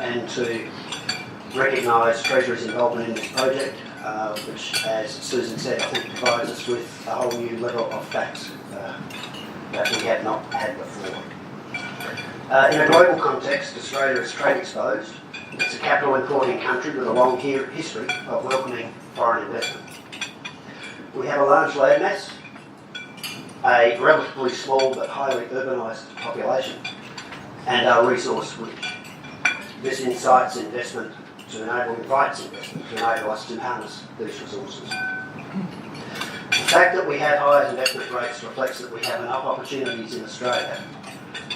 and to recognise Treasury's involvement in this project, which, as Susan said, I think provides us with a whole new level of facts that we have not had before. In a global context, Australia is trade exposed. It's a capital importing country with a long history of welcoming foreign investment. We have a large landmass, a relatively small but highly urbanised population, and are resource rich. This invites investment to enable us to harness these resources. The fact that we have high investment rates reflects that we have enough opportunities in Australia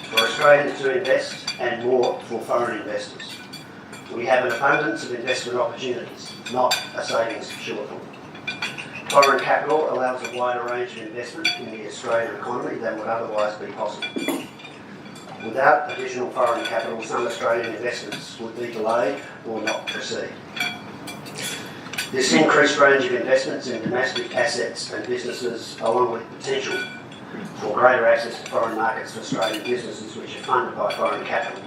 for Australians to invest and more for foreign investors. We have an abundance of investment opportunities, not a savings shortfall. Foreign capital allows a wider range of investment in the Australian economy than would otherwise be possible. Without additional foreign capital, some Australian investments would be delayed or not proceed. This increased range of investments in domestic assets and businesses, along with potential for greater access to foreign markets for Australian businesses which are funded by foreign capital,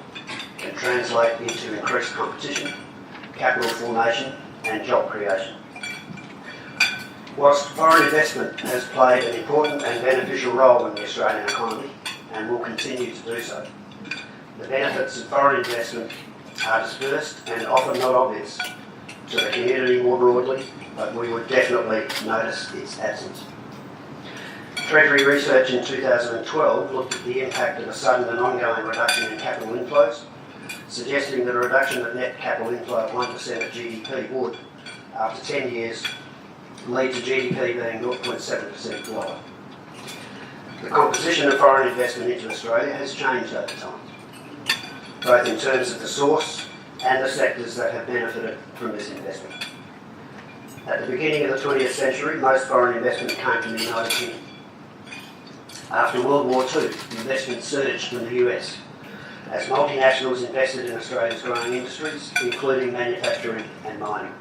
can translate into increased competition, capital formation and job creation. Whilst foreign investment has played an important and beneficial role in the Australian economy and will continue to do so, the benefits of foreign investment are dispersed and often not obvious to the community more broadly, but we would definitely notice its absence. Treasury research in 2012 looked at the impact of a sudden and ongoing reduction in capital inflows, suggesting that a reduction of net capital inflow of 1% of GDP would, after 10 years, lead to GDP being 0.7% lower. The composition of foreign investment into Australia has changed over time, both in terms of the source and the sectors that have benefited from this investment. At the beginning of the 20th century, most foreign investment came from the United Kingdom. After World War II, investment surged from the US as multinationals invested in Australia's growing industries, including manufacturing and mining.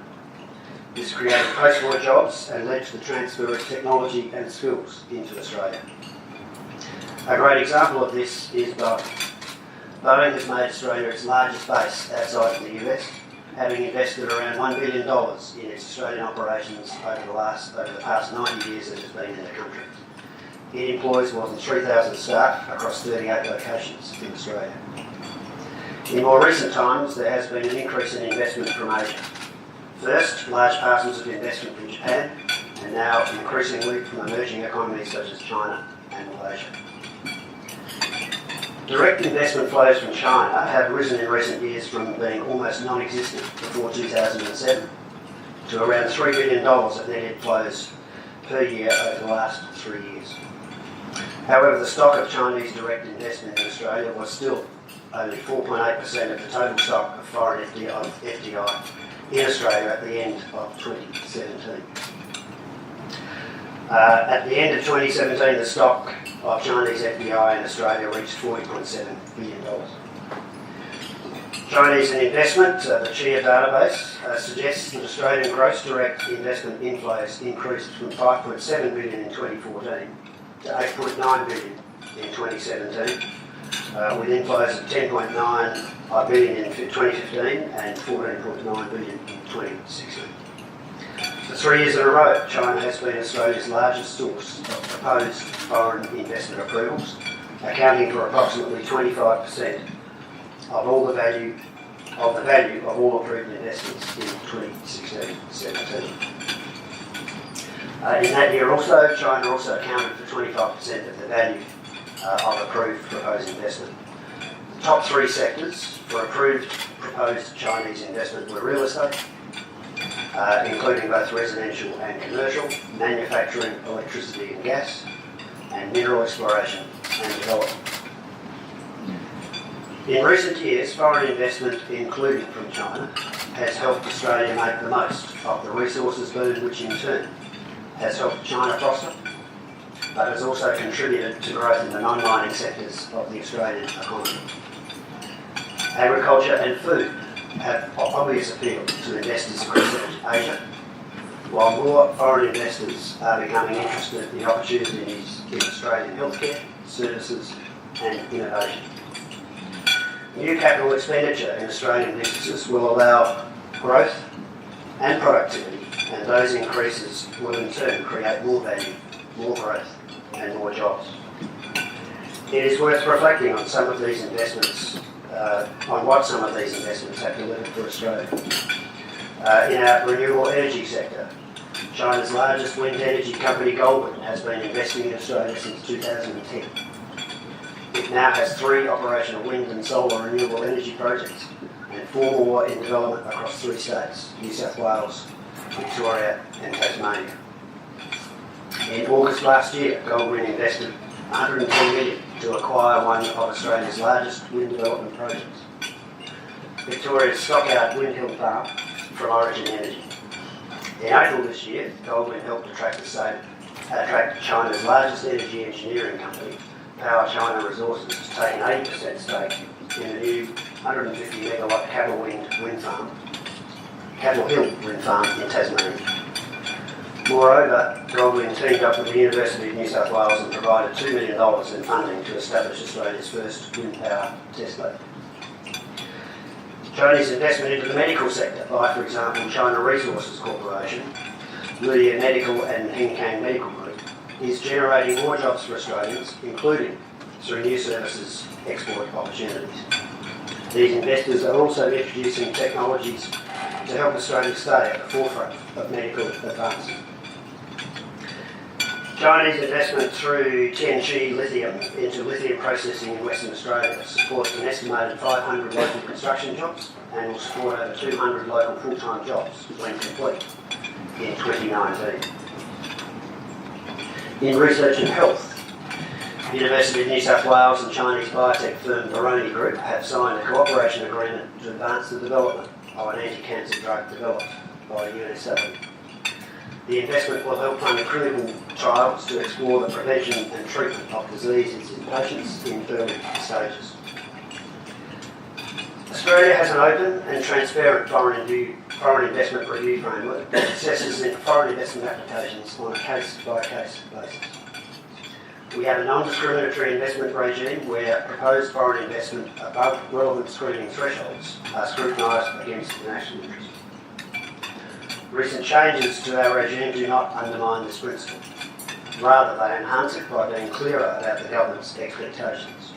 This created post-war jobs and led to the transfer of technology and skills into Australia. A great example of this is Boeing. Boeing has made Australia its largest base outside of the US, having invested around $1 billion in its Australian operations over the past 90 years that it's been in the country. It employs more than 3,000 staff across 38 locations in Australia. In more recent times, there has been an increase in investment from Asia. First, large parcels of investment from Japan, and now increasingly from emerging economies such as China and Malaysia. Direct investment flows from China have risen in recent years from being almost non-existent before 2007 to around $3 billion of net inflows per year over the last 3 years. However, the stock of Chinese direct investment in Australia was still only 4.8% of the total stock of foreign FDI in Australia at the end of 2017. At the end of 2017, the stock of Chinese FDI in Australia reached $40.7 billion. Chinese investment, the Chia database, suggests that Australian gross direct investment inflows increased from 5.7 billion in 2014 to 8.9 billion in 2017, with inflows of 10.9 billion in 2015 and 14.9 billion in 2016. For 3 years in a row, China has been Australia's largest source of proposed foreign investment approvals, accounting for approximately 25% of all the value of all approved investments in 2016-17. In that year also, China also accounted for 25% of the value of approved proposed investment. The top 3 sectors for approved proposed Chinese investment were real estate, including both residential and commercial, manufacturing, electricity and gas, and mineral exploration and development. In recent years, foreign investment, including from China, has helped Australia make the most of the resources boom, which in turn has helped China prosper, but has also contributed to growth in the non-mining sectors of the Australian economy. Agriculture and food have obvious appeal to investors across Asia, while more foreign investors are becoming interested in opportunities in Australian healthcare, services and innovation. New capital expenditure in Australian businesses will allow growth and productivity, and those increases will in turn create more value, more growth and more jobs. It is worth reflecting on some of these investments, what some of these investments have delivered for Australia. In our renewable energy sector, China's largest wind energy company, Goldwind, has been investing in Australia since 2010. It now has 3 operational wind and solar renewable energy projects and 4 more in development across 3 states, New South Wales, Victoria and Tasmania. In August last year, Goldwind invested $110 million to acquire one of Australia's largest wind development projects, Victoria's Stockyard Windhill Farm from Origin Energy. In April this year, Goldwind helped attract China's largest energy engineering company, Power China Resources, to take an 80% stake in the new 150 megawatt Cattle Hill wind farm in Tasmania. Moreover, Goldwind teamed up with the University of New South Wales and provided $2 million in funding to establish Australia's first wind power test lab. Chinese investment into the medical sector by, for example, China Resources Corporation, Luya Medical and Hengkang Medical Group, is generating more jobs for Australians, including through new services export opportunities. These investors are also introducing technologies to help Australia stay at the forefront of medical advances. Chinese investment through Tianqi Lithium into lithium processing in Western Australia supports an estimated 500 local construction jobs and will support over 200 local full-time jobs when complete in 2019. In research and health, the University of New South Wales and Chinese biotech firm Baroni Group have signed a cooperation agreement to advance the development of an anti-cancer drug developed by the USA. The investment will help fund clinical trials to explore the prevention and treatment of diseases in patients in early stages. Australia has an open and transparent foreign investment review framework that assesses foreign investment applications on a case-by-case basis. We have a non-discriminatory investment regime where proposed foreign investment above relevant screening thresholds are scrutinised against the national interest. Recent changes to our regime do not undermine this principle. Rather, they enhance it by being clearer about the government's expectations.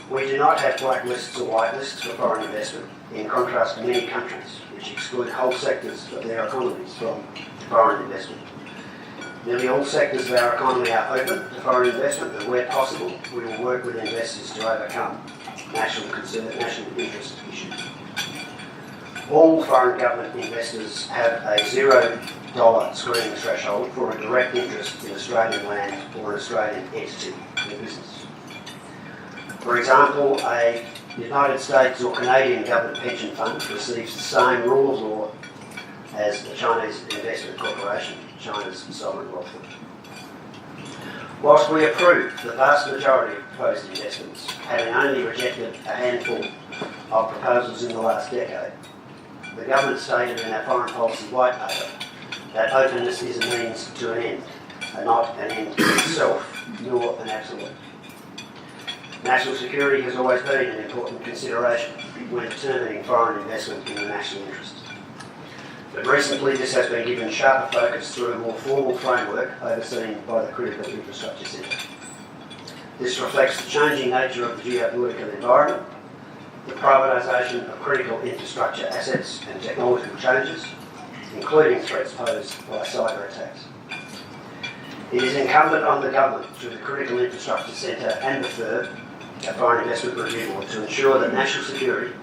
We do not have blacklists or whitelists for foreign investment, in contrast to many countries which exclude whole sectors of their economies from foreign investment. Nearly all sectors of our economy are open to foreign investment, and where possible, we will work with investors to overcome national interest issues. All foreign government investors have a $0 screening threshold for a direct interest in Australian land or an Australian entity in a business. For example, a United States or Canadian government pension fund receives the same rule of law as the Chinese investment corporation, China's sovereign wealth fund. Whilst we approve the vast majority of proposed investments, having only rejected a handful of proposals in the last decade, the government stated in our foreign policy white paper that openness is a means to an end, and not an end in itself, nor an absolute. National security has always been an important consideration when determining foreign investment in the national interest. But recently this has been given sharper focus through a more formal framework overseen by the Critical Infrastructure Centre. This reflects the changing nature of the geopolitical environment, the privatisation of critical infrastructure assets and technological changes, including threats posed by cyber attacks. It is incumbent on the government through the Critical Infrastructure Centre and the FIRB, our Foreign Investment Review Board, to ensure that national security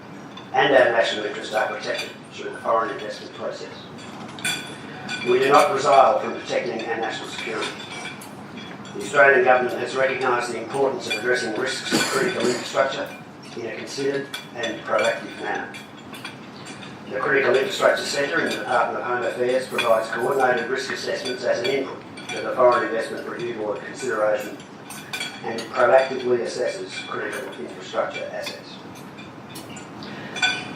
and our national interests are protected through the foreign investment process. We do not resile from protecting our national security. The Australian government has recognised the importance of addressing risks of critical infrastructure in a considered and proactive manner. The Critical Infrastructure Centre in the Department of Home Affairs provides coordinated risk assessments as an input to the Foreign Investment Review Board consideration, and it proactively assesses critical infrastructure assets.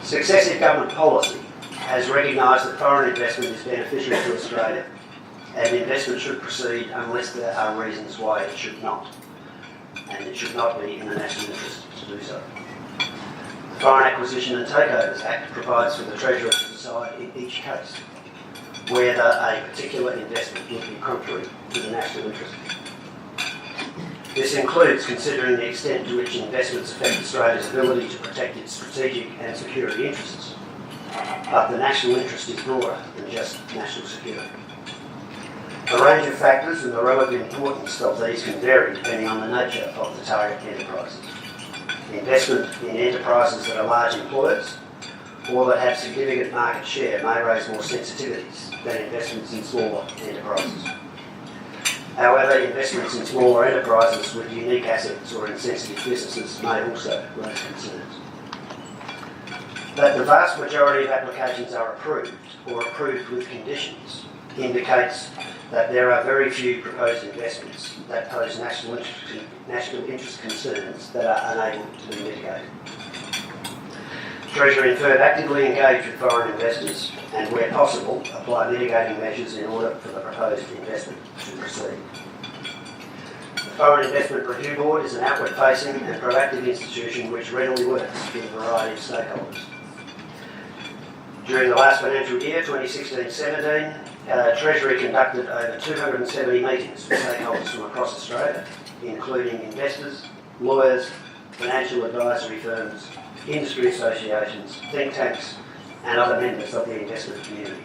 Successive government policy has recognised that foreign investment is beneficial to Australia, and investment should proceed unless there are reasons why it should not, and it should not be in the national interest to do so. The Foreign Acquisition and Takeovers Act provides for the Treasurer to decide in each case whether a particular investment would be contrary to the national interest. This includes considering the extent to which investments affect Australia's ability to protect its strategic and security interests. But the national interest is broader than just national security. A range of factors and the relative importance of these can vary depending on the nature of the target enterprises. Investment in enterprises that are large employers or that have significant market share may raise more sensitivities than investments in smaller enterprises. However, investments in smaller enterprises with unique assets or in sensitive businesses may also raise concerns. That the vast majority of applications are approved or approved with conditions indicates that there are very few proposed investments that pose national interest concerns that are unable to be mitigated. Treasury and FIRB actively engage with foreign investors and, where possible, apply mitigating measures in order for the proposed investment to proceed. The Foreign Investment Review Board is an outward-facing and proactive institution which readily works with a variety of stakeholders. During the last financial year, 2016-17, Treasury conducted over 270 meetings with stakeholders from across Australia, including investors, lawyers, financial advisory firms, industry associations, think tanks and other members of the investment community.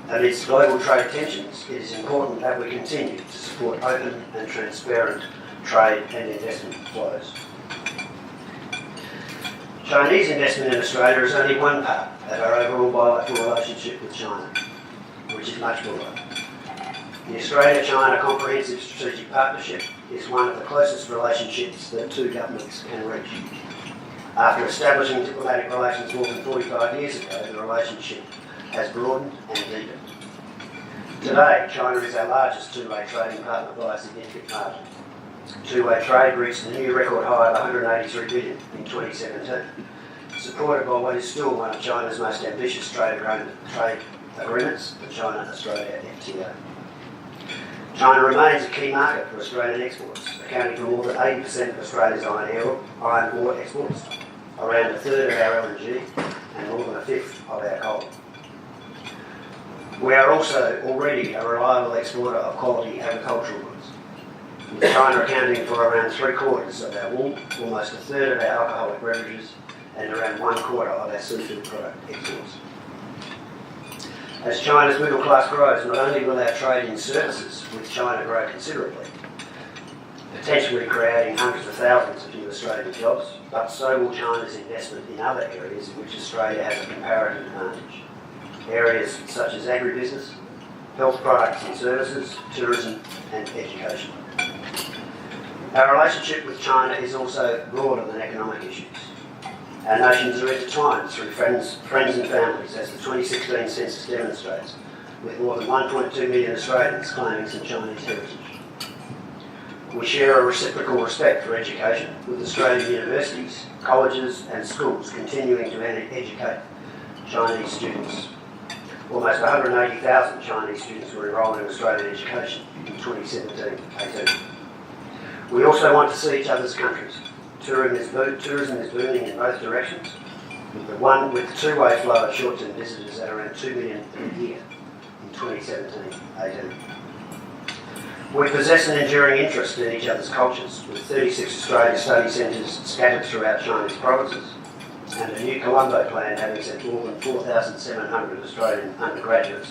Amidst global trade tensions, it is important that we continue to support open and transparent trade and investment flows. Chinese investment in Australia is only one part of our overall bilateral relationship with China, which is much broader. The Australia-China Comprehensive Strategic Partnership is one of the closest relationships that two governments can reach. After establishing diplomatic relations more than 45 years ago, the relationship has broadened and deepened. Today, China is our largest two-way trading partner by a significant margin. Two-way trade reached a new record high of 183 billion in 2017, supported by what is still one of China's most ambitious trade agreements, the China-Australia FTA. China remains a key market for Australian exports, accounting for more than 80% of Australia's iron ore exports, around a third of our LNG, and more than a fifth of our coal. We are also already a reliable exporter of quality agricultural goods, with China accounting for around 3/4 of our wool, almost a third of our alcoholic beverages, and around 1/4 of our seafood product exports. As China's middle class grows, not only will our trade in services with China grow considerably, potentially creating hundreds of thousands of new Australian jobs, but so will China's investment in other areas in which Australia has a comparative advantage. Areas such as agribusiness, health products and services, tourism and education. Our relationship with China is also broader than economic issues. Our nations are intertwined through friends and families, as the 2016 census demonstrates, with more than 1.2 million Australians claiming some Chinese heritage. We share a reciprocal respect for education, with Australian universities, colleges and schools continuing to educate Chinese students. Almost 180,000 Chinese students were enrolled in Australian education in 2017-18. We also want to see each other's countries. Tourism is booming in both directions, with the two-way flow of short-term visitors at around 2 million per year in 2017-18. We possess an enduring interest in each other's cultures, with 36 Australian study centres scattered throughout Chinese provinces, and a new Colombo plan having sent more than 4,700 Australian undergraduates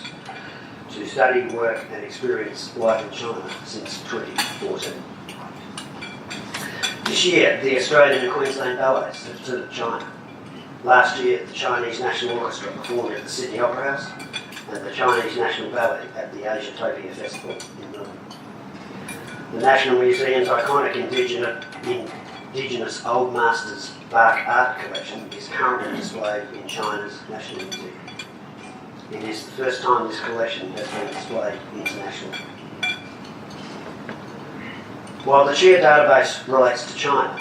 to study, work and experience life in China since 2014. This year, the Australian and Queensland ballets have toured China. Last year, the Chinese National Orchestra performed at the Sydney Opera House and the Chinese National Ballet at the Asiatopia Festival in Melbourne. The National Museum's iconic Indigenous Old Masters bark art collection is currently displayed in China's National Museum. It is the first time this collection has been displayed internationally. While the CHEER database relates to China,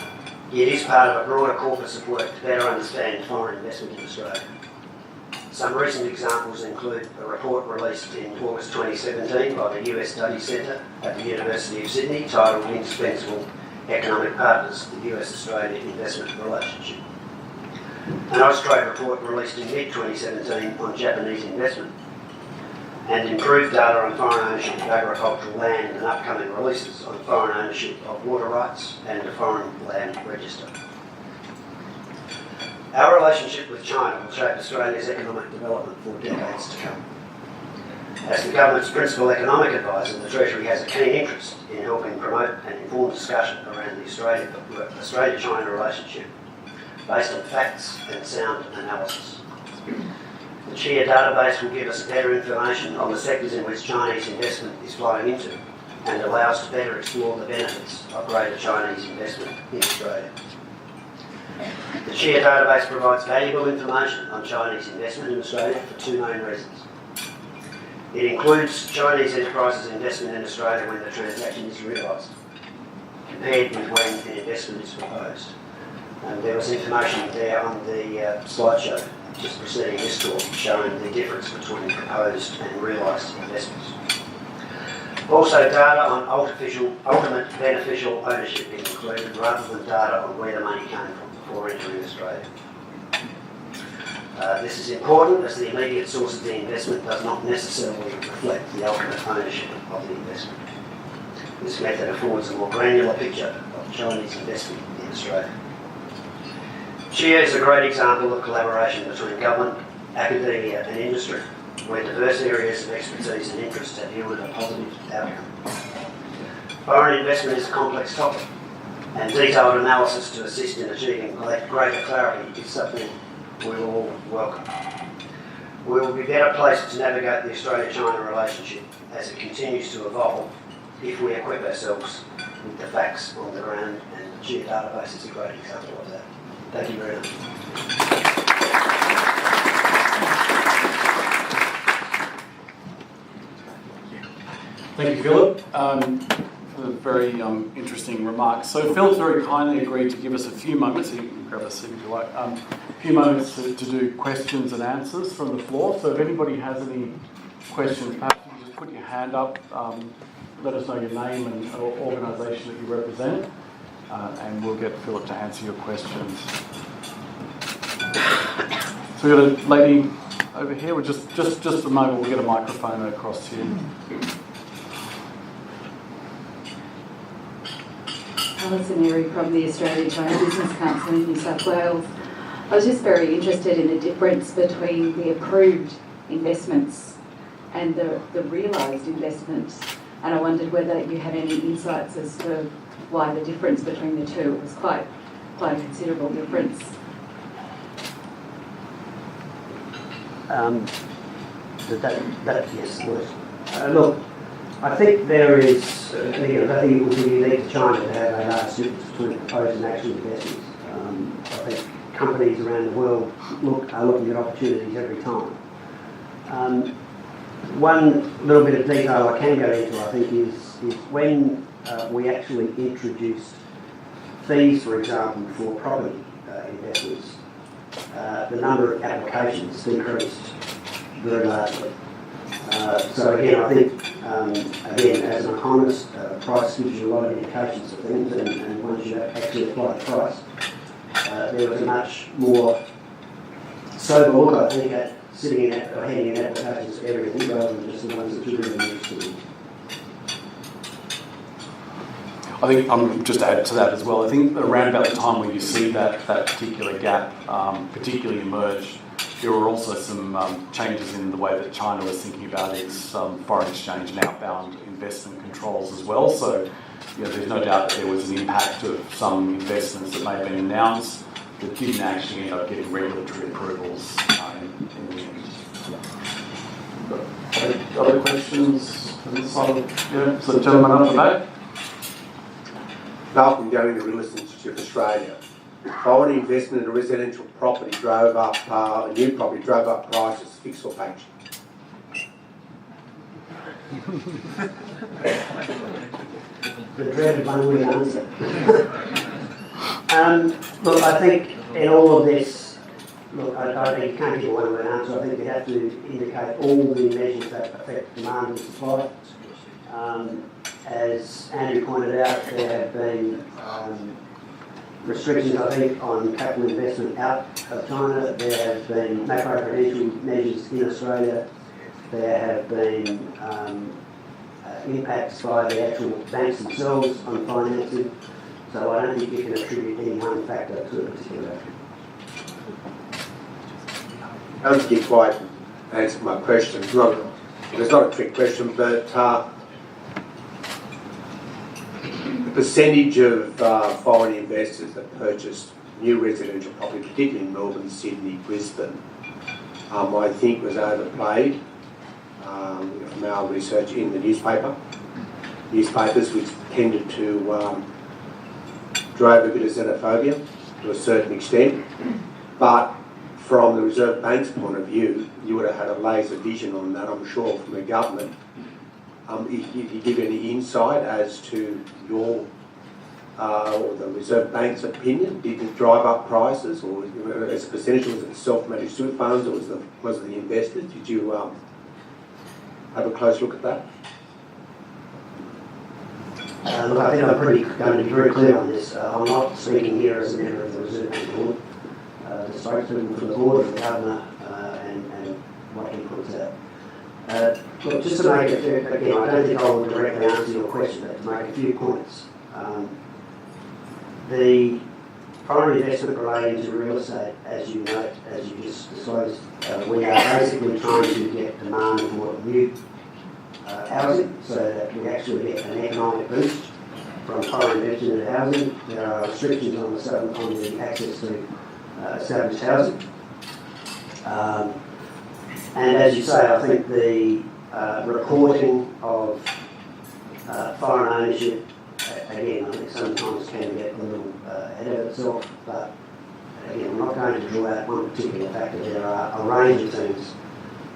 it is part of a broader corpus of work to better understand foreign investment in Australia. Some recent examples include a report released in August 2017 by the US Study Centre at the University of Sydney titled Indispensable Economic Partners, the US-Australia Investment Relationship. an Austrade report released in mid-2017 on Japanese investment, and improved data on foreign ownership of agricultural land and upcoming releases on foreign ownership of water rights and the Foreign Land Register. Our relationship with China will shape Australia's economic development for decades to come. As the government's principal economic advisor, the Treasury has a keen interest in helping promote an informed discussion around the Australia-China relationship based on facts and sound analysis. The CHIA database will give us better information on the sectors in which Chinese investment is flowing into and allow us to better explore the benefits of greater Chinese investment in Australia. The CHIA database provides valuable information on Chinese investment in Australia for two main reasons. It includes Chinese enterprises' investment in Australia when the transaction is realised, compared with when an investment is proposed. And there was information there on the slideshow just preceding this talk showing the difference between proposed and realised investments. Also, data on ultimate beneficial ownership is included rather than data on where the money came from before entering Australia. This is important as the immediate source of the investment does not necessarily reflect the ultimate ownership of the investment. This method affords a more granular picture of Chinese investment in Australia. CHIA is a great example of collaboration between government, academia and industry, where diverse areas of expertise and interest have yielded a positive outcome. Foreign investment is a complex topic, and detailed analysis to assist in achieving greater clarity is something we all welcome. We will be better placed to navigate the Australia-China relationship as it continues to evolve if we equip ourselves with the facts on the ground, and the CHIA database is a great example of that. Thank you very much. Thank you, Philip, for the very interesting remarks. So Philip's very kindly agreed to give us a few moments, you can grab a seat if you like, a few moments to do questions and answers from the floor. So if anybody has any questions, perhaps you can just put your hand up, let us know your name and organisation that you represent, and we'll get Philip to answer your questions. So we've got a lady over here. We'll just a moment, we'll get a microphone across to you. Alison Airy from the Australia-China Business Council in New South Wales. I was just very interested in the difference between the approved investments and the realised investments, and I wondered whether you had any insights as to why the difference between the two. It was quite a considerable difference. Yes, look, I think there is, again, I think it would be unique to China to have a large difference between proposed and actual investments. I think companies around the world are looking at opportunities every time. One little bit of detail I can go into, I think, is when we actually introduced fees, for example, for property investments, the number of applications decreased very largely. So again, I think, again, as an economist, price gives you a lot of indications of things, and once you actually apply the price, there was a much more sober look, I think, at sitting in or handing in applications for everything rather than just the ones that you're really interested in. I think, just to add to that as well, I think around about the time when you see that particular gap particularly emerge, there were also some changes in the way that China was thinking about its foreign exchange and outbound investment controls as well. So, there's no doubt that there was an impact of some investments that may have been announced that didn't actually end up getting regulatory approvals in the end. Other questions from this side? Yeah, so the gentleman up the back. Malcolm going to Real Estate Institute of Australia. Foreign investment in a residential property drove up, a new property drove up prices, fixed or patch. The dreaded one-word answer. Look, I think in all of this, I think you can't give a one-word answer. I think you have to indicate all the measures that affect demand and supply. As Andrew pointed out, there have been restrictions, I think, on capital investment out of China. There have been macro-prudential measures in Australia. There have been impacts by the actual banks themselves on financing. So I don't think you can attribute any one factor to a particular factor. I don't think you quite answered my question. It's not a trick question, but the percentage of foreign investors that purchased new residential property, particularly in Melbourne, Sydney, Brisbane, I think was overplayed from our research in the newspapers, which tended to drive a bit of xenophobia to a certain extent. But from the Reserve Bank's point of view, you would have had a laser vision on that, I'm sure, from the government. If you give any insight as to your or the Reserve Bank's opinion, did it drive up prices, or as a percentage, was it self-managed super funds, or was it the investors? Did you have a close look at that? Look, I think I'm going to be very clear on this. I'm not speaking here as a member of the Reserve Bank Board. The spokesman for the board, the governor, and what he puts out. Look, just to make it, again, I don't think I will directly answer your question, but to make a few points. The foreign investment relating to real estate, as you note, as you just disclosed, we are basically trying to get demand for new housing so that we actually get an economic boost from foreign investment in housing. There are restrictions on the access to established housing. And as you say, I think the reporting of foreign ownership, again, I think sometimes can get a little ahead of itself, but again, I'm not going to draw out one particular factor. There are a range of things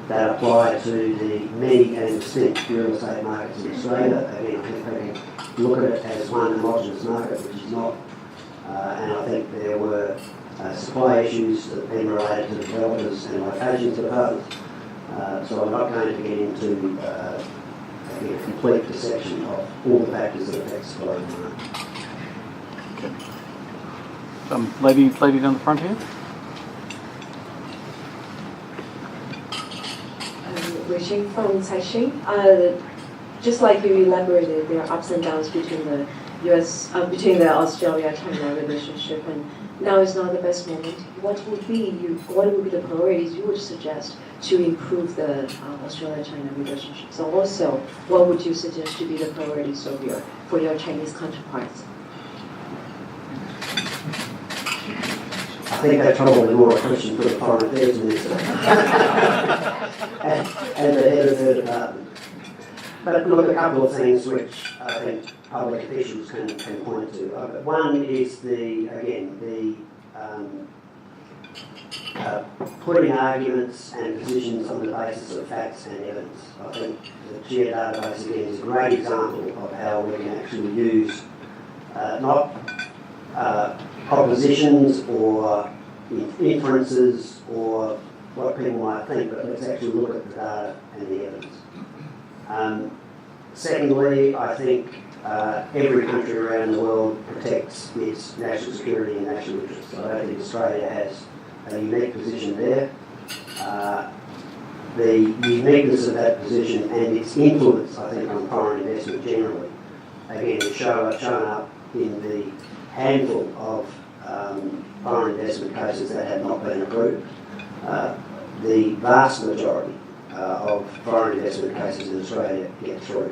that apply to the many and distinct real estate markets in Australia. Again, I think they can look at it as one homogenous market, which is not. And I think there were supply issues that have been related to developers and locations of apartments. So I'm not going to get into a complete dissection of all the factors that affect supply and demand. Okay. Lady down the front here. Wishing from Caixin. Just like you elaborated, there are ups and downs between the between the Australia-China relationship, and now is not the best moment. What would be the priorities you would suggest to improve the Australia-China relationship? So also, what would you suggest to be the priorities for your Chinese counterparts? I think that's probably more a question for the Foreign Affairs Minister and the head of her department. But look, a couple of things which I think public officials can point to. One is putting arguments and positions on the basis of facts and evidence. I think the GEA database again is a great example of how we can actually use not propositions or inferences or what people might think, but let's actually look at the data and the evidence. Secondly, I think every country around the world protects its national security and national interests. I don't think Australia has a unique position there. The uniqueness of that position and its influence, I think, on foreign investment generally, again, is shown up in the handful of foreign investment cases that have not been approved. The vast majority of foreign investment cases in Australia get through.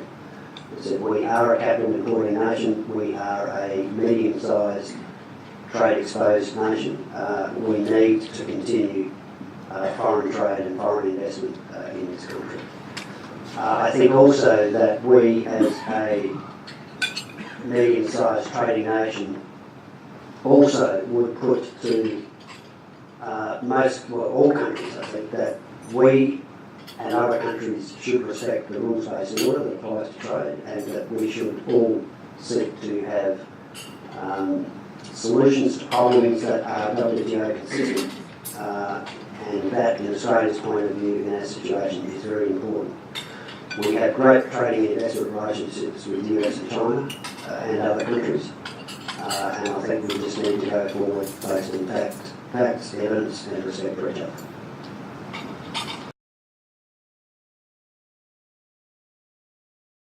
So we are a capital importing nation. We are a medium-sized trade-exposed nation. We need to continue foreign trade and foreign investment in this country. I think also that we, as a medium-sized trading nation, also would put to all countries, I think, that we and other countries should respect the rules-based order that applies to trade, and that we should all seek to have solutions to problems that are WTO consistent, and that, in Australia's point of view, in our situation, is very important. We have great trading and investment relationships with the US and China and other countries. and I think we just need to go forward based on facts, evidence and respect for each other.